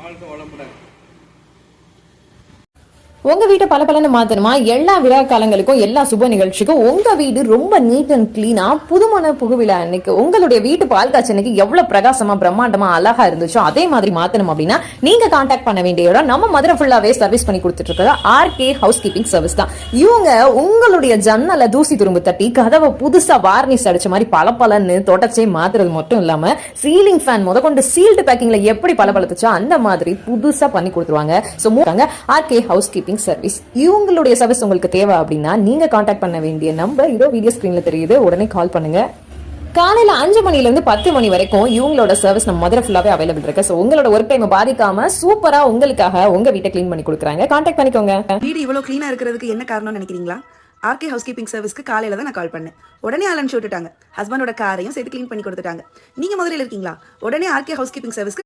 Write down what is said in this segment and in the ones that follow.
வாழ்க வளமுடன். உங்க வீட்டை பல மாத்தணுமா? எல்லா விழா காலங்களுக்கும் எல்லா சுப நிகழ்ச்சிக்கும் உங்க வீடு ரொம்ப நீட் அண்ட் கிளீனா புதுமண புகுவிழா அன்னைக்கு உங்களுடைய வீட்டு பால் காய்ச்சனைக்கு எவ்வளவு பிரகாசமா பிரம்மாண்டமா அழகா இருந்துச்சோ அதே மாதிரி மாத்தணும் அப்படின்னா நீங்க கான்டாக்ட் பண்ண வேண்டிய இடம் நம்ம மதுரை ஃபுல்லாவே சர்வீஸ் பண்ணி கொடுத்துட்டு இருக்கிற ஆர்கே ஹவுஸ் கீப்பிங் சர்வீஸ் தான். இவங்க உங்களுடைய ஜன்னல தூசி துரும்பு தட்டி கதவை புதுசா வார்னிஷ் அடிச்ச மாதிரி பளபளன்னு தொடச்சே மாத்துறது மட்டும் இல்லாம சீலிங் ஃபேன் முதற்கொண்டு சீல்டு பேக்கிங்ல எப்படி பளபளத்துச்சோ அந்த மாதிரி புதுசா பண்ணி கொடுத்துருவாங்க. RK house keeping service. இவங்களுடைய சர்வீஸ் உங்களுக்கு தேவை அப்படின்னா நீங்க கான்டாக்ட் பண்ண வேண்டிய நம்பர் இதோ வீடியோ ஸ்கிரீன்ல தெரியுது. உடனே கால் பண்ணுங்க. காலையில 5 மணில இருந்து 10 மணி வரைக்கும் இவங்களோட சர்வீஸ் நம்ம மதுரை ஃபுல்லாவே அவைலபிள் இருக்கு. சோ உங்களோட ஒர்க் டைம் பாதிக்காம சூப்பரா உங்களுக்காக உங்க வீட்டை கிளீன் பண்ணி கொடுக்குறாங்க. கான்டாக்ட் பண்ணிக்கோங்க. வீடு இவ்வளவு கிளீனா இருக்கிறதுக்கு என்ன காரணம்னு நினைக்கிறீங்களா? ஆர்கே ஹவுஸ் கீப்பிங் சர்வீஸ்க்கு காலையில தான் நான் கால் பண்ணேன். உடனே ஆலன் விட்டுட்டாங்க. ஹஸ்பண்டோட காரையும் சேர்த்து கிளீன் பண்ணி கொடுத்துட்டாங்க. நீங்க மதுரையில் இருக்கீங்களா? உடனே ஆர்கே ஹவுஸ் கீப்பிங் சர்வீஸ்க்கு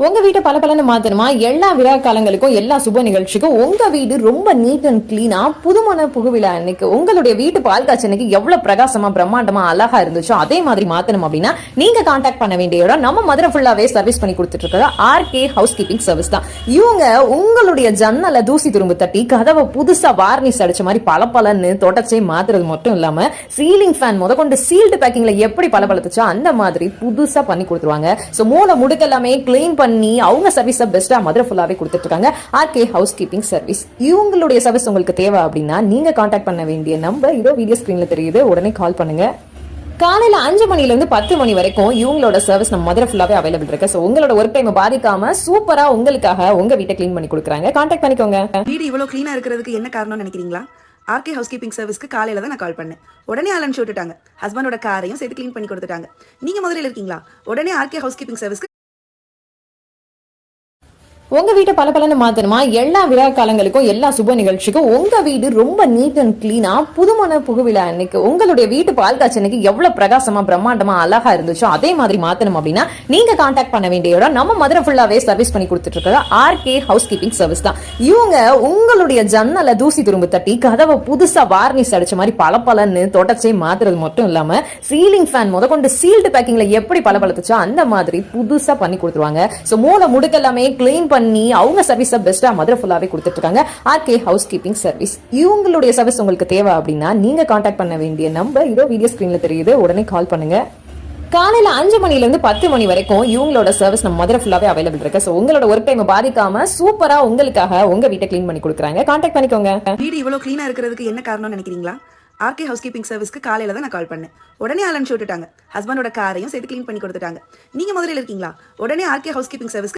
உங்க வீட்டை பல மாத்தணுமா? எல்லா விழா காலங்களுக்கும் எல்லா சுப நிகழ்ச்சிக்கும் உங்க வீடு ரொம்ப நீட் அண்ட் கிளீனா புதுமண புகுவிழா அன்னைக்கு உங்களுடைய வீட்டு பால் காய்ச்சனைக்கு எவ்வளவு பிரகாசமா பிரம்மாண்டமா அழகா இருந்துச்சோ அதே மாதிரி மாத்தணும் அப்படின்னா நீங்க கான்டாக்ட் பண்ண வேண்டிய இடம் நம்ம மதுரை ஃபுல்லாவே சர்வீஸ் பண்ணி கொடுத்துட்டு இருக்கிற ஆர்கே ஹவுஸ் கீப்பிங் சர்வீஸ் தான். இவங்க உங்களுடைய ஜன்னல தூசி துரும்பு தட்டி கதவை புதுசா வார்னிஷ் அடிச்ச மாதிரி பளபளன்னு தொடச்சே மாத்துறது மட்டும் இல்லாம சீலிங் ஃபேன் முதற்கொண்டு சீல்டு பேக்கிங்ல எப்படி பளபளத்துச்சோ அந்த மாதிரி புதுசா பண்ணி கொடுத்துருவாங்க. சோ மூல முடுக்க எல்லாமே கிளீன் பண்ணி அவங்க சர்வீஸ் பெஸ்டா மதுரை ஃபுல்லாவே கொடுத்துட்டு இருக்காங்க. RK house keeping service. இவங்களுடைய சர்வீஸ் உங்களுக்கு தேவை அப்படின்னா நீங்க கான்டாக்ட் பண்ண வேண்டிய நம்பர் இதோ வீடியோ ஸ்கிரீன்ல தெரியுது. உடனே கால் பண்ணுங்க. காலையில 5 மணில இருந்து 10 மணி வரைக்கும் இவங்களோட சர்வீஸ் நம்ம மதுரை ஃபுல்லாவே அவைலபிள் இருக்கு. சோ உங்களோட ஒர்க் டைம் பாதிக்காம சூப்பரா உங்களுக்காக உங்க வீட்டை கிளீன் பண்ணி கொடுக்குறாங்க. கான்டாக்ட் பண்ணிக்கோங்க. வீடு இவ்வளவு கிளீனா இருக்கிறதுக்கு என்ன காரணம்னு நினைக்கிறீங்களா? ஆர்கே ஹவுஸ் கீப்பிங் சர்வீஸ்க்கு காலையில தான் நான் கால் பண்ணேன். உடனே ஆலன் விட்டுட்டாங்க. ஹஸ்பண்டோட காரையும் சேர்த்து கிளீன் பண்ணி கொடுத்துட்டாங்க. நீங்க மதுரையில் இருக்கீங்களா? உடனே ஆர்கே ஹவுஸ் கீப்பிங் சர்வீஸ்க்கு உங்க வீட்டை பல மாத்தணுமா? எல்லா விழா காலங்களுக்கும் எல்லா சுப நிகழ்ச்சிக்கும் உங்க வீடு ரொம்ப நீட் அண்ட் கிளீனா புதுமண புகுவிழா அன்னைக்கு உங்களுடைய வீட்டு பால் காய்ச்சனைக்கு எவ்வளவு பிரகாசமா பிரம்மாண்டமா அழகா இருந்துச்சோ அதே மாதிரி மாத்தணும் அப்படின்னா நீங்க கான்டாக்ட் பண்ண வேண்டிய இடம் நம்ம மதுரை ஃபுல்லாவே சர்வீஸ் பண்ணி கொடுத்துட்டு இருக்கிற ஆர்கே ஹவுஸ் கீப்பிங் சர்வீஸ் தான். இவங்க உங்களுடைய ஜன்னல தூசி துரும்பு தட்டி கதவை புதுசா வார்னிஷ் அடிச்ச மாதிரி பளபளன்னு தொடச்சே மாத்துறது மட்டும் இல்லாம சீலிங் ஃபேன் முதற்கொண்டு சீல்டு பேக்கிங்ல எப்படி பளபளத்துச்சோ அந்த மாதிரி புதுசா பண்ணி கொடுத்துருவாங்க. சோ மூல முடுக்க எல்லாமே கிளீன் பண்ணி அவங்க சர்வீஸ் பெஸ்டா மதுரை ஃபுல்லாவே கொடுத்துட்டு இருக்காங்க. RK house keeping service. இவங்களுடைய சர்வீஸ் உங்களுக்கு தேவை அப்படின்னா நீங்க கான்டாக்ட் பண்ண வேண்டிய நம்பர் இதோ வீடியோ ஸ்கிரீன்ல தெரியுது. உடனே கால் பண்ணுங்க. காலையில 5 மணில இருந்து 10 மணி வரைக்கும் இவங்களோட சர்வீஸ் நம்ம மதுரை ஃபுல்லாவே அவைலபிள் இருக்கு. சோ உங்களோட ஒர்க் டைம் பாதிக்காம சூப்பரா உங்களுக்காக உங்க வீட்டை கிளீன் பண்ணி கொடுக்குறாங்க. கான்டாக்ட் பண்ணிக்கோங்க. வீடு இவ்வளவு கிளீனா இருக்கிறதுக்கு என்ன காரணம்னு நினைக்கிறீங்களா? ஆர்கே ஹவுஸ் கீப்பிங் சர்வீஸ்க்கு காலையில தான் நான் கால் பண்ணேன். உடனே ஆலன் விட்டுட்டாங்க. ஹஸ்பண்டோட காரையும் சேர்த்து கிளீன் பண்ணி கொடுத்துட்டாங்க. நீங்க மதுரையில் இருக்கீங்களா? உடனே ஆர்கே ஹவுஸ் கீப்பிங் சர்வீஸ்க்கு